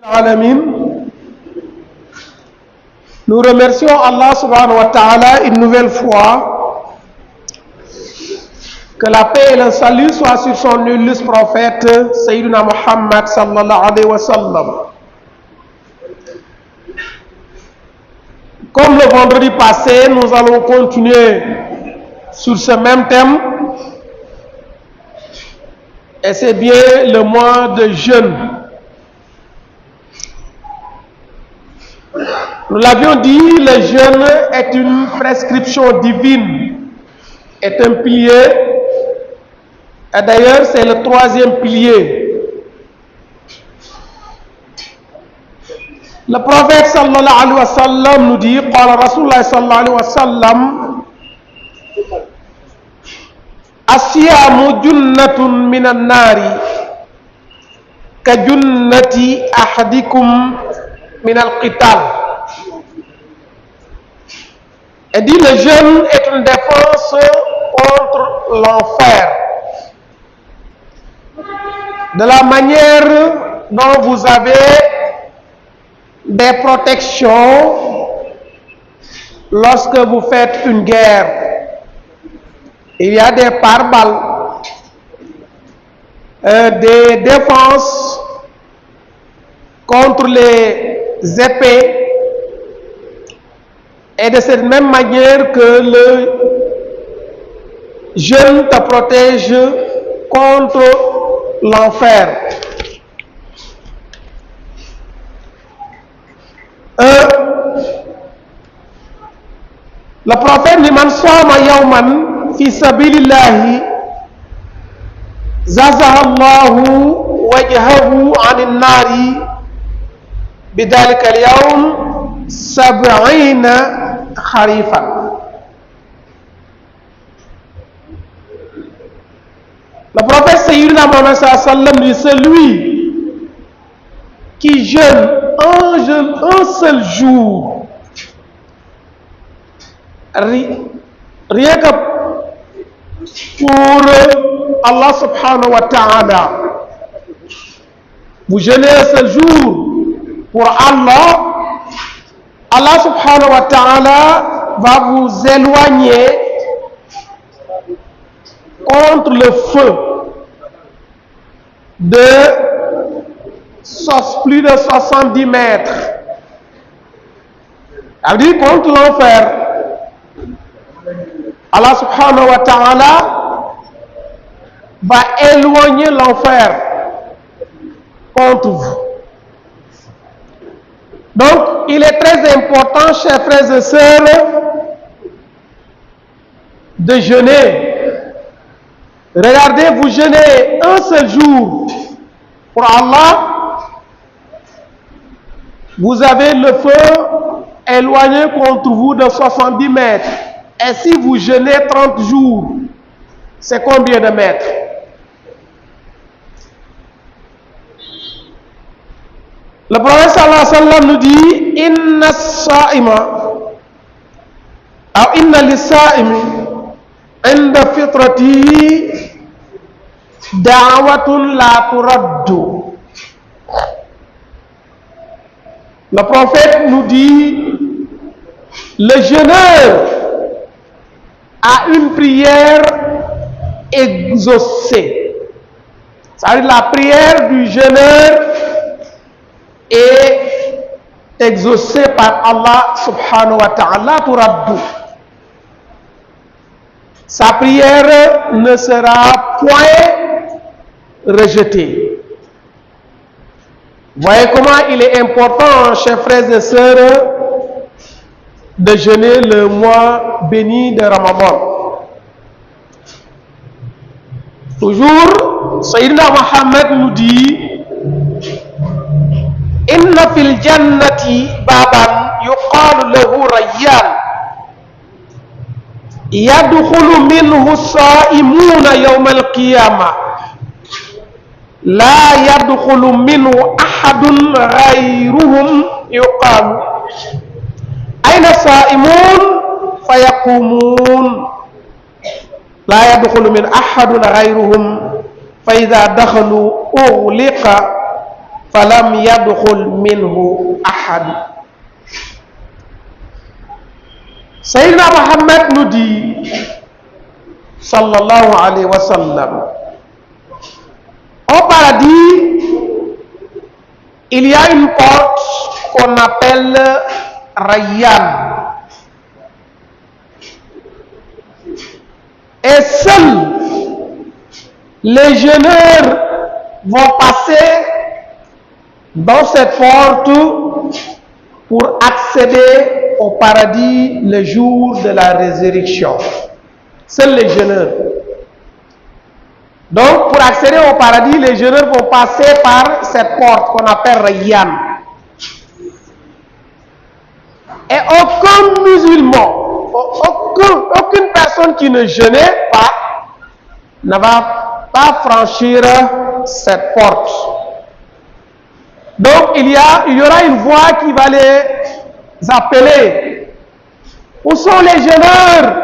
Alamin. Nous remercions Allah subhanahu wa ta'ala une nouvelle fois. Que la paix et le salut soient sur son illustre prophète Sayyidina Muhammad sallallahu alayhi wa sallam. Comme le vendredi passé, nous allons continuer sur ce même thème. Et c'est bien le mois de jeûne. Nous l'avions dit, le jeûne est une prescription divine, est un pilier. Et d'ailleurs, c'est le troisième pilier. Le prophète sallallahu alayhi wa sallam nous dit, qala Rasulullah sallallahu alayhi wa sallam, as-siyamu junnatun minan nari ka junnati ahadikum minal qital. Et dit, le jeûne est une défense contre l'enfer. De la manière dont vous avez des protections lorsque vous faites une guerre. Il y a des pare-balles, des défenses contre les épées. Et de cette même manière que le jeûne te protège contre l'enfer. Le prophète dit, man sama yawman fi sabilillahi zazaha Allahu wajhahu anin nari bidhalika al-yawm 70 kharifan. Le prophète Sayyidina Muhammad sallallahu alayhi wa sallam dit, celui qui jeûne un seul jour, rien que pour Allah subhanahu wa ta'ala, vous jeûnez un seul jour pour Allah, Allah subhanahu wa ta'ala va vous éloigner contre le feu de plus de 70 mètres. Ça veut dire contre l'enfer. Allah subhanahu wa ta'ala va éloigner l'enfer contre vous. Donc, il est très important, chers frères et sœurs, de jeûner. Regardez, vous jeûnez un seul jour pour Allah, vous avez le feu éloigné contre vous de 70 mètres. Et si vous jeûnez 30 jours, c'est combien de mètres? Le prophète sallallahu alayhi wa sallam nous dit, inna as-sa'ima ou inna lis-sa'imi inda fitratihi da'watun la turaddu. Le prophète nous dit, le jeûneur a une prière exaucée. C'est-à-dire la prière du jeûneur est exaucée par Allah subhanahu wa ta'ala turaddu. Sa prière ne sera point rejetée. Voyez comment il est important, chers frères et sœurs, de jeûner le mois béni de Ramadan. Toujours, Sayyidina Muhammad nous dit, inna fil jannati baban yuqalu lahu rayyan yadkhulu minhu as-sa'imuna yawm al-qiyamah la yadkhulu minhu ahadun ghayruhum yuqalu ayna as-sa'imun fayaqumun la yadkhulu min ahadun ghayruhum fa idha dakhalu ughliqa فلم يدخل منه أحد. Sayyidina Muhammad nous dit, sallallahu alayhi wa sallam, au paradis, il y a une porte qu'on appelle Rayyan. Et seuls les jeûneurs vont passer dans cette porte pour accéder au paradis le jour de la résurrection. Seuls les jeûneurs. Donc, pour accéder au paradis, les jeûneurs vont passer par cette porte qu'on appelle Rayyan. Et aucun musulman, aucune personne qui ne jeûnait pas, ne va pas franchir cette porte. Donc, il y aura une voix qui va les appeler. Où sont les jeûneurs?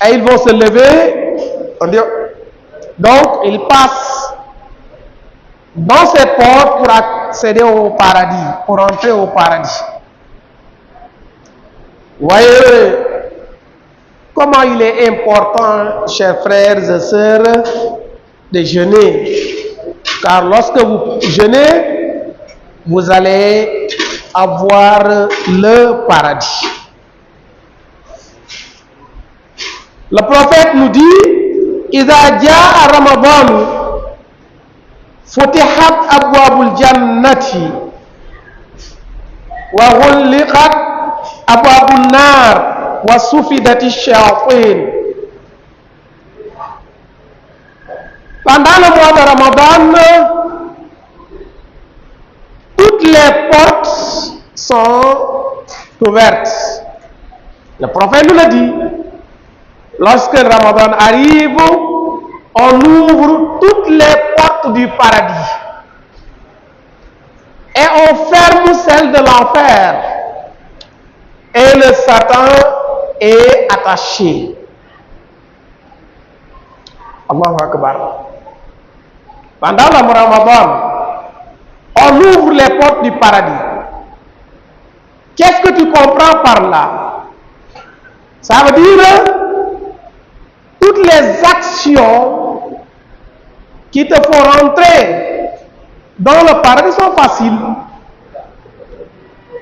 Et ils vont se lever. Donc, ils passent dans cette porte pour accéder au paradis, pour entrer au paradis. Voyez comment il est important, chers frères et sœurs, de jeûner. Car lorsque vous jeûnez, vous allez avoir le paradis. Le prophète nous dit, إذا جاء رمضان فتحت أبواب الجنة وغلقت أبواب النار وصفدت الشياطين. Pendant le mois de Ramadan, toutes les portes sont ouvertes. Le prophète nous l'a dit. Lorsque le Ramadan arrive, on ouvre toutes les portes du paradis et on ferme celles de l'enfer. Et le Satan est attaché. Allahu Akbar. Pendant le Ramadan, on ouvre les portes du paradis. Qu'est-ce que tu comprends par là? Ça veut dire toutes les actions qui te font rentrer dans le paradis sont faciles.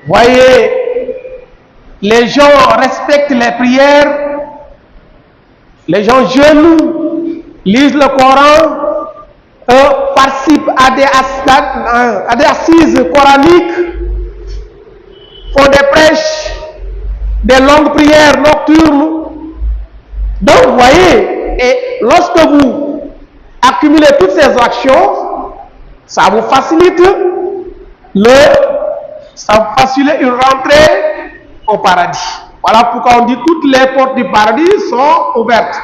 Voyez, les gens respectent les prières, les gens jeûnent, lisent le Coran, participent à des assises coraniques, font des prêches, des longues prières nocturnes. Donc, vous voyez, et lorsque vous accumulez toutes ces actions, ça vous facilite une rentrée au paradis. Voilà pourquoi on dit toutes les portes du paradis sont ouvertes.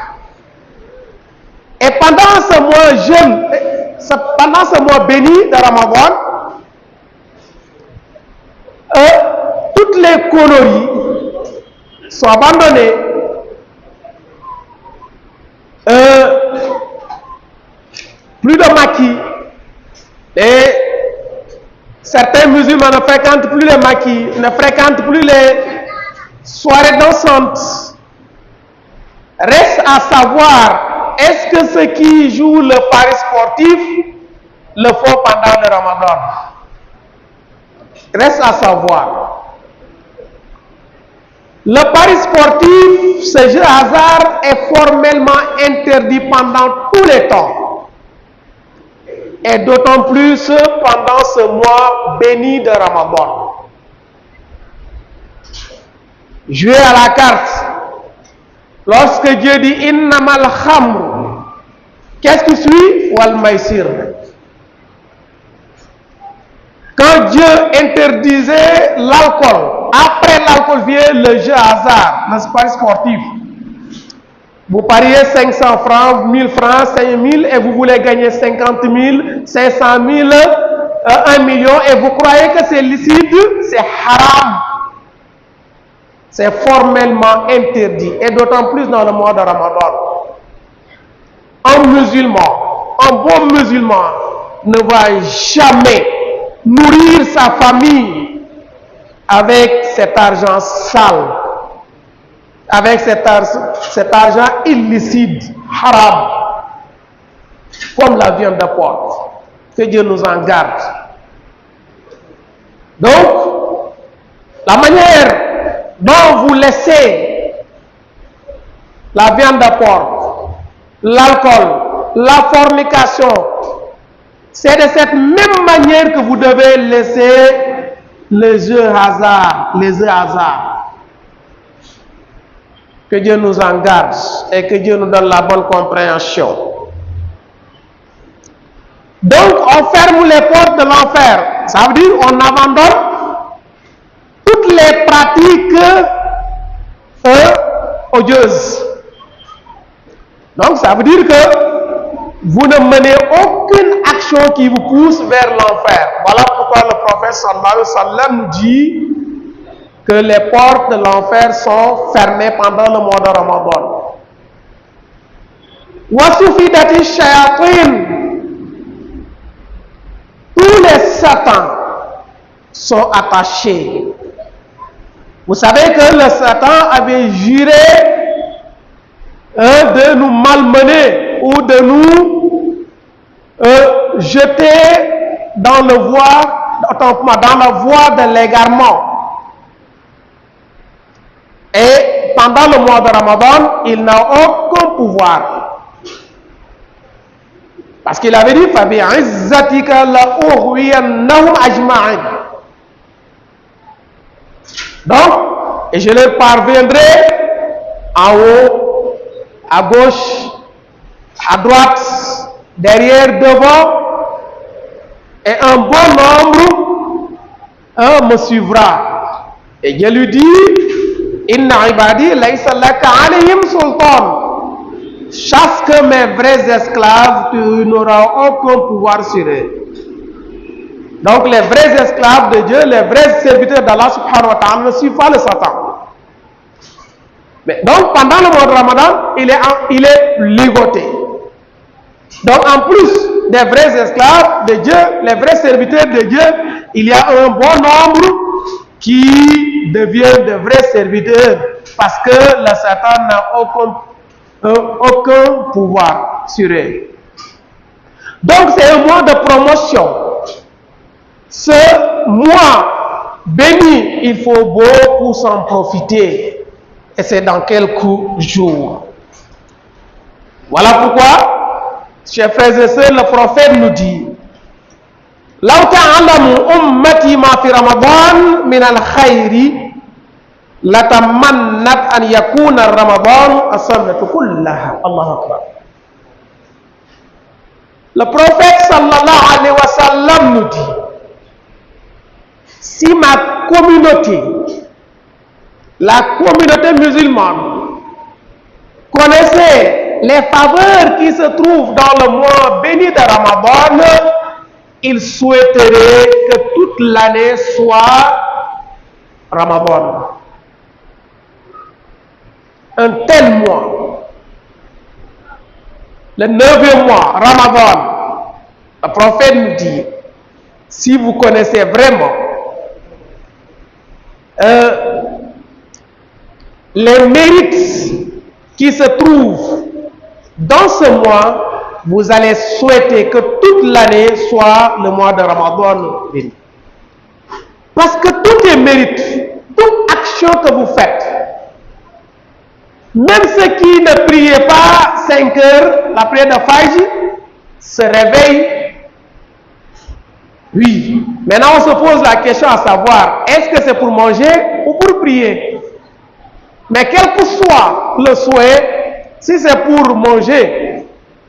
Et pendant ce mois jeûne, pendant ce mois béni de Ramadan, toutes les conneries sont abandonnées. Plus de maquis. Et certains musulmans ne fréquentent plus les maquis, ne fréquentent plus les soirées dansantes. Reste à savoir, est-ce que ceux qui jouent le pari sportif le font pendant le Ramadan? Reste à savoir. Le pari sportif, ce jeu hasard, est formellement interdit pendant tous les temps. Et d'autant plus pendant ce mois béni de Ramadan. Jouer à la carte. Lorsque Dieu dit Innamal khamr, qu'est-ce qui suit? Wal maïsir. Quand Dieu interdisait l'alcool, après l'alcool vient le jeu hasard, le pari sportif. Vous pariez 500 francs, 1000 francs, 5000 et vous voulez gagner 50 000, 500 000, 1 million et vous croyez que c'est licite, c'est haram. C'est formellement interdit et d'autant plus dans le mois de Ramadan. Un musulman, un bon musulman, ne va jamais nourrir sa famille avec cet argent sale, avec cet argent illicite, haram, comme la viande de porc. Que Dieu nous en garde. Donc, la manière dont vous laissez la viande de porc, l'alcool, la fornication, c'est de cette même manière que vous devez laisser les jeux hasard, Que Dieu nous en garde et que Dieu nous donne la bonne compréhension. Donc, on ferme les portes de l'enfer. Ça veut dire on abandonne toutes les pratiques odieuses. Donc, ça veut dire que vous ne menez aucune action qui vous pousse vers l'enfer. Voilà pourquoi le prophète sallallahu alayhi wa sallam nous dit que les portes de l'enfer sont fermées pendant le mois de Ramadan. Wasufidati shayatin. Tous les satans sont attachés. Vous savez que le Satan avait juré de nous malmener ou de nous jeter dans la voie de l'égarement. Et pendant le mois de Ramadan, il n'a aucun pouvoir. Parce qu'il avait dit فَبِعِزَّتِكَ لَأُغْوِيَنَّهُمْ أَجْمَعِينَ. Donc, et je leur parviendrai en haut, à gauche, à droite, derrière, devant, et un bon nombre me suivra. Et Dieu lui dit Inna ibadi laysa laka alayhim sultan. Chasse que mes vrais esclaves, tu n'auras aucun pouvoir sur eux. Donc les vrais esclaves de Dieu, les vrais serviteurs d'Allah subhanahu wa ta'ala ne suivent pas le Satan. Mais donc pendant le mois de Ramadan, il est ligoté. Donc en plus des vrais esclaves de Dieu, les vrais serviteurs de Dieu, il y a un bon nombre qui deviennent de vrais serviteurs parce que le Satan n'a aucun pouvoir sur eux. Donc c'est un mois de promotion. Ce mois béni, il faut beaucoup s'en profiter. Et c'est dans quelques jours. Voilà pourquoi, chers frères et sœurs, le prophète nous dit لو تعلموا أمتي ما في رمضان من الخير لتمنت أن يكون رمضان السنة كلها. الله أكبر. Le prophète sallallahu alayhi wa sallam nous dit si ma communauté, la communauté musulmane, connaissait les faveurs qui se trouvent dans le mois béni de Ramadan, il souhaiterait que toute l'année soit Ramadan. Un tel mois, le 9e mois, Ramadan, le prophète nous dit, si vous connaissez vraiment les mérites qui se trouvent dans ce mois, vous allez souhaiter que toute l'année soit le mois de Ramadan béni. Parce que tout est mérite, toute action que vous faites, même ceux qui ne priaient pas 5 heures, la prière de Fajr, se réveillent. Oui. Maintenant, on se pose la question à savoir, est-ce que c'est pour manger ou pour prier? Mais quel que soit le souhait, si c'est pour manger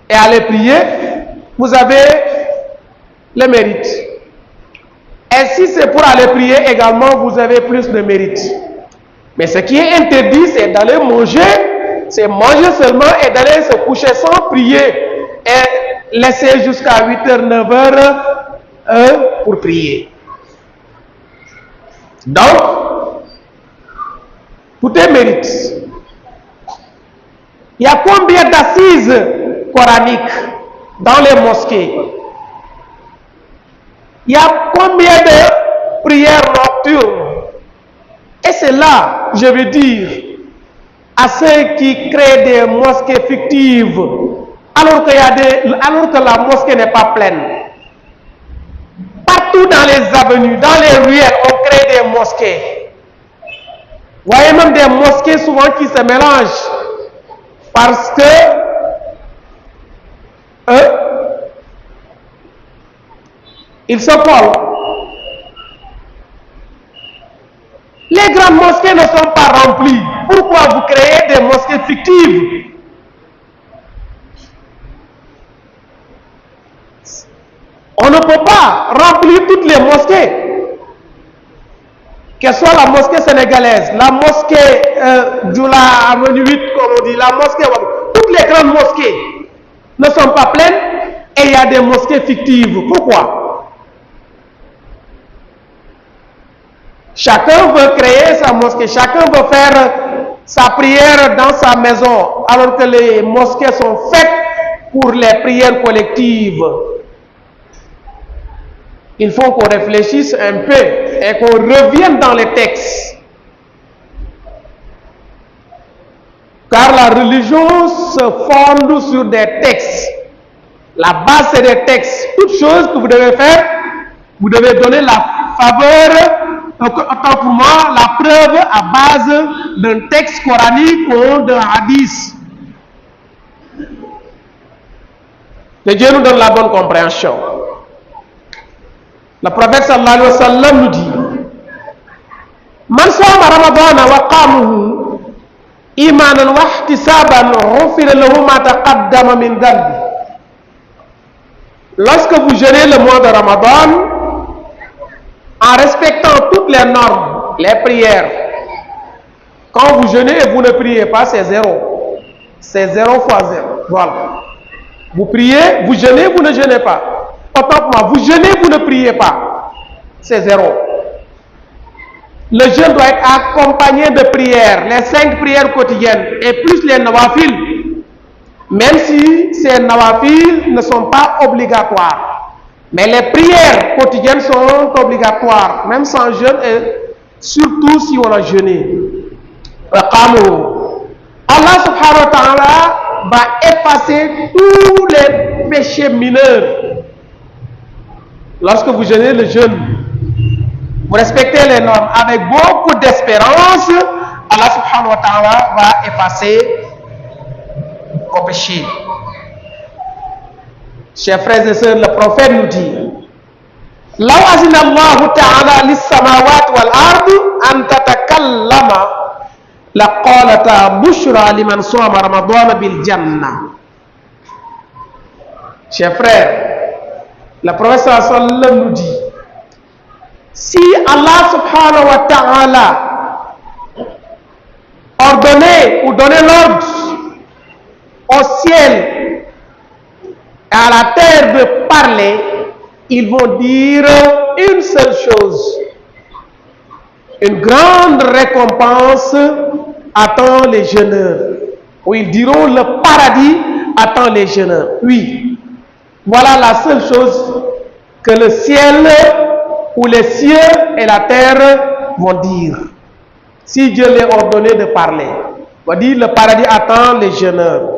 et aller prier, vous avez le mérite. Et si c'est pour aller prier également, vous avez plus de mérite. Mais ce qui est interdit, c'est d'aller manger, c'est manger seulement et d'aller se coucher sans prier et laisser jusqu'à 8h, 9h pour prier. Donc, tout est mérite. Il y a combien d'assises coraniques dans les mosquées? Il y a combien de prières nocturnes? Et c'est là, je veux dire, à ceux qui créent des mosquées fictives, alors que la mosquée n'est pas pleine. Partout dans les avenues, dans les ruelles, on crée des mosquées. Vous voyez même des mosquées souvent qui se mélangent parce que ils se collent. Les grandes mosquées ne sont pas remplies. Pourquoi vous créez des mosquées fictives? On ne peut pas remplir toutes les mosquées. Que ce soit la mosquée sénégalaise, la mosquée Djoula Avenue 8, comme on dit, la mosquée, toutes les grandes mosquées ne sont pas pleines et il y a des mosquées fictives. Pourquoi? Chacun veut créer sa mosquée, chacun veut faire sa prière dans sa maison, alors que les mosquées sont faites pour les prières collectives. Il faut qu'on réfléchisse un peu et qu'on revienne dans les textes. Car la religion se fonde sur des textes. La base, c'est des textes. Toute chose que vous devez faire, vous devez donner la faveur, autant pour moi, la preuve à base d'un texte coranique ou d'un hadith. Que Dieu nous donne la bonne compréhension. Le prophète sallallahu alayhi wa sallam nous dit: Man sama Ramadan wa qamuhu imanan wa ihtisaban ghufira lahu ma taqaddama min dhanbi. Lorsque vous jeûnez le mois de Ramadan en respectant toutes les normes, les prières, quand vous jeûnez et vous ne priez pas, c'est zéro. C'est 0 fois 0. Voilà. Vous priez, vous jeûnez, vous ne jeûnez pas. Autant pour moi, vous jeûnez, vous ne priez pas. C'est 0. Le jeûne doit être accompagné de prières, les 5 prières quotidiennes et plus les nawafil, même si ces nawafil ne sont pas obligatoires. Mais les prières quotidiennes sont obligatoires, même sans jeûne et surtout si on a jeûné. Allah subhanahu wa ta'ala va effacer tous les péchés mineurs. Lorsque vous jeûnez le jeûne, vous respectez les normes avec beaucoup d'espérance, Allah subhanahu wa ta'ala va effacer vos péchés. Chers frères et sœurs, le prophète nous dit: Law azina Allah ta'ala lis samawati wal ardi an tatakallama la qalata bushra liman soma ramadan bil jannah. Chers frères, le prophète sallallahu alayhi wa sallam nous dit: si Allah subhanahu wa ta'ala ordonnait ou donnait l'ordre au ciel et à la terre de parler, ils vont dire une seule chose: une grande récompense attend les jeûneurs. Ou ils diront: le paradis attend les jeûneurs. Oui, voilà la seule chose que le ciel ou les cieux et la terre vont dire. Si Dieu les a ordonné de parler, on va dire: le paradis attend les jeûneurs.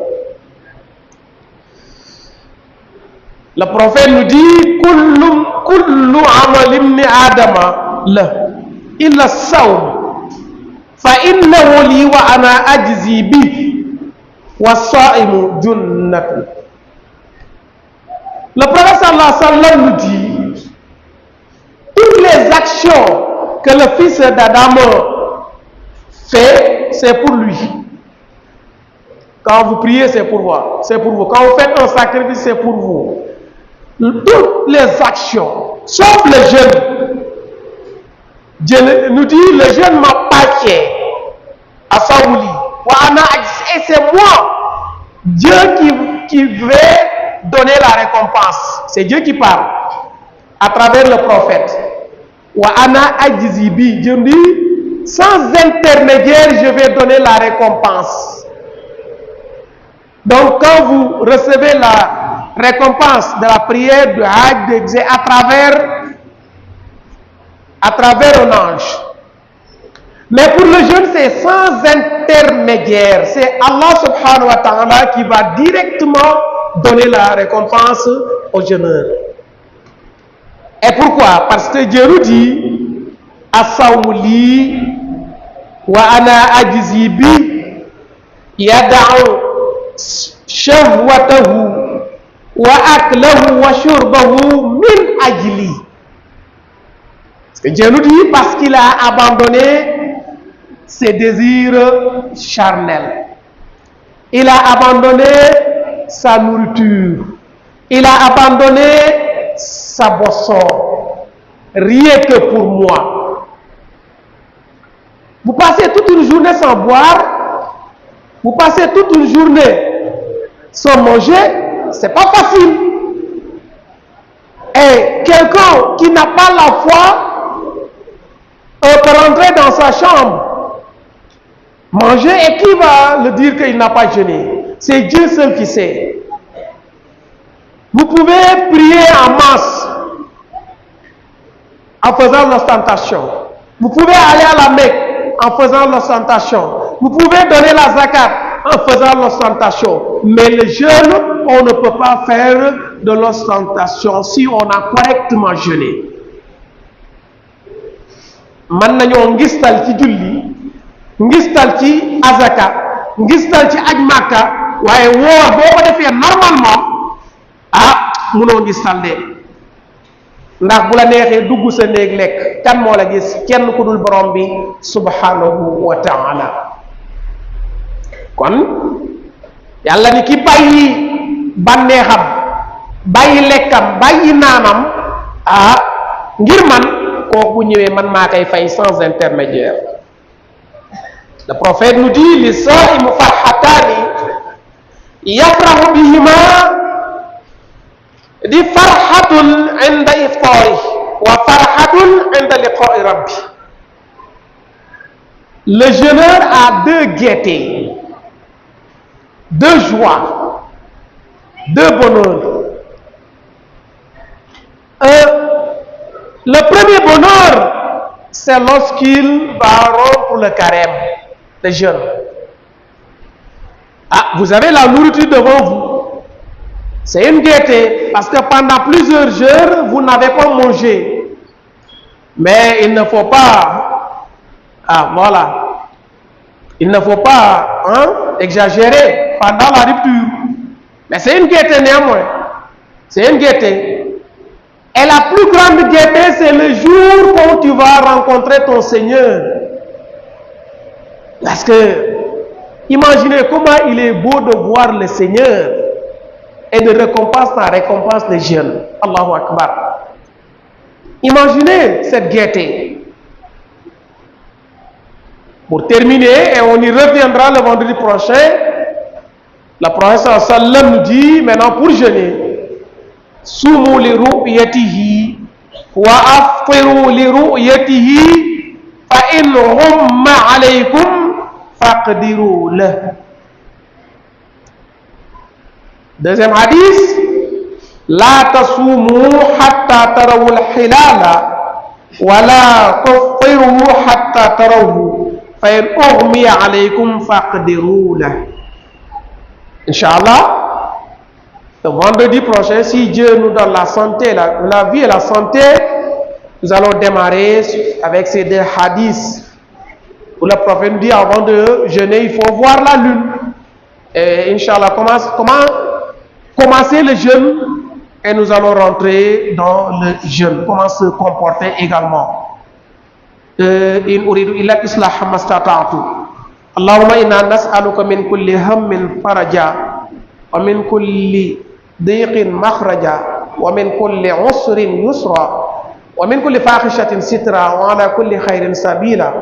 Le prophète nous dit: kullu amal ibn adama la illa sawm fa innahu li wa ana ajzi bi wa sa'imu junnatun. Le prophète sallallahu alayhi wa sallam nous dit: toutes les actions que le fils d'Adam fait, c'est pour lui. Quand vous priez, c'est pour vous. C'est pour vous. Quand vous faites un sacrifice, c'est pour vous. Toutes les actions, sauf le jeûne. Dieu nous dit: le jeûne m'appartient. À Saouli. Et c'est moi, Dieu, qui veut donner la récompense. C'est Dieu qui parle à travers le prophète. Wa ana ajzibi. Dieu dit: sans intermédiaire, je vais donner la récompense. Donc, quand vous recevez la récompense de la prière de Hajj, à travers à travers un ange. Mais pour le jeûne, c'est sans intermédiaire. C'est Allah subhanahu wa ta'ala qui va directement donner la récompense au jeûneur. Et pourquoi? Parce que Dieu nous dit As-sawmuli wa ana ajzi bi yada'u shahwatahu wa aklahu wa shurbahu min ajli. Parce que Dieu nous dit parce qu'il a abandonné ses désirs charnels. Il a abandonné sa nourriture. Il a abandonné sa boisson. Rien que pour moi. Vous passez toute une journée sans boire. Vous passez toute une journée sans manger. C'est pas facile. Et quelqu'un qui n'a pas la foi peut rentrer dans sa chambre, manger, et qui va le dire qu'il n'a pas jeûné? C'est Dieu seul qui sait. Vous pouvez prier en masse en faisant l'ostentation. Vous pouvez aller à la Mecque en faisant l'ostentation. Vous pouvez donner la zakat en faisant l'ostentation. Mais le jeûne, on ne peut pas faire de l'ostentation si on a correctement jeûné. Man nañoo ngistal ci julli, ngistal ci azaka, ngistal ci aj Makka, waaye woor boo ko defee normalement munoo ngistal de. ndax bu la neexee dugg sa néeg lekk, kan moo la gis? kenn ku dul borom bi subhanahu wa ta'ala. kon yàlla ni ki bàyyi bànneexam, bàyyi lekkam, bàyyi naanam ngir man, kooku bu ñëwee man maa koy fay sans intermédiaire. Le prophète nous dit li sa'imu farhatani yafrahu bihima di farhatun inda iftari wa farhatun inda liqa'i rabbi. Le jeûneur a deux gaietés, deux joies, deux bonheurs. Le premier bonheur, c'est lorsqu'il va rompre le carême, le jeûne. Vous avez la nourriture devant vous. C'est une gaieté, parce que pendant plusieurs heures, vous n'avez pas mangé. Mais il ne faut pas, voilà, il ne faut pas exagérer pendant la rupture. Mais c'est une gaieté néanmoins. C'est une gaieté. Et la plus grande gaieté, c'est le jour où tu vas rencontrer ton Seigneur. Parce que, imaginez comment il est beau de voir le Seigneur et de récompense en récompense des jeûnes. Allahu Akbar. Imaginez cette gaieté. Pour terminer, et on y reviendra le vendredi prochain, le prophète sallam nous dit maintenant pour jeûner, Sumu li ru'yatihi wa aftiru li ru'yatihi fa in humma alaykum faqdiru lah. Deuxième hadith, la tasumu hatta tarawu al-hilala wa la tuftiru hatta tarawhu fa in ughmiya alaykum faqdiru lah. Inch'Allah, le vendredi prochain, si Dieu nous donne la santé, la vie et la santé, nous allons démarrer avec ces deux hadiths où le prophète dit avant de jeûner, il faut voir la lune. Et Inch'Allah, commencer le jeûne et nous allons rentrer dans le jeûne. Comment se comporter également. In uridu illa islah mastata'tu. Allahumma inna nas'aluka min kulli hammin faraja wa min kulli ضيق مخرجا ومن كل عسر يسرا ومن كل فاحشة سترا وعلى كل خير سبيلا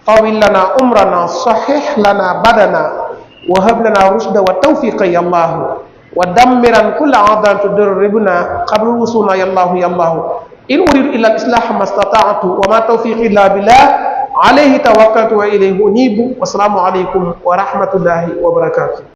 طول لنا عمرنا صحح لنا بدنا وهب لنا رشد والتوفيق يا الله ودمرا كل عادا تدربنا قبل وصولنا يا الله يا الله إن أريد إلا الإصلاح ما استطعت وما توفيقي إلا بالله عليه توكلت وإليه أنيب والسلام عليكم ورحمة الله وبركاته.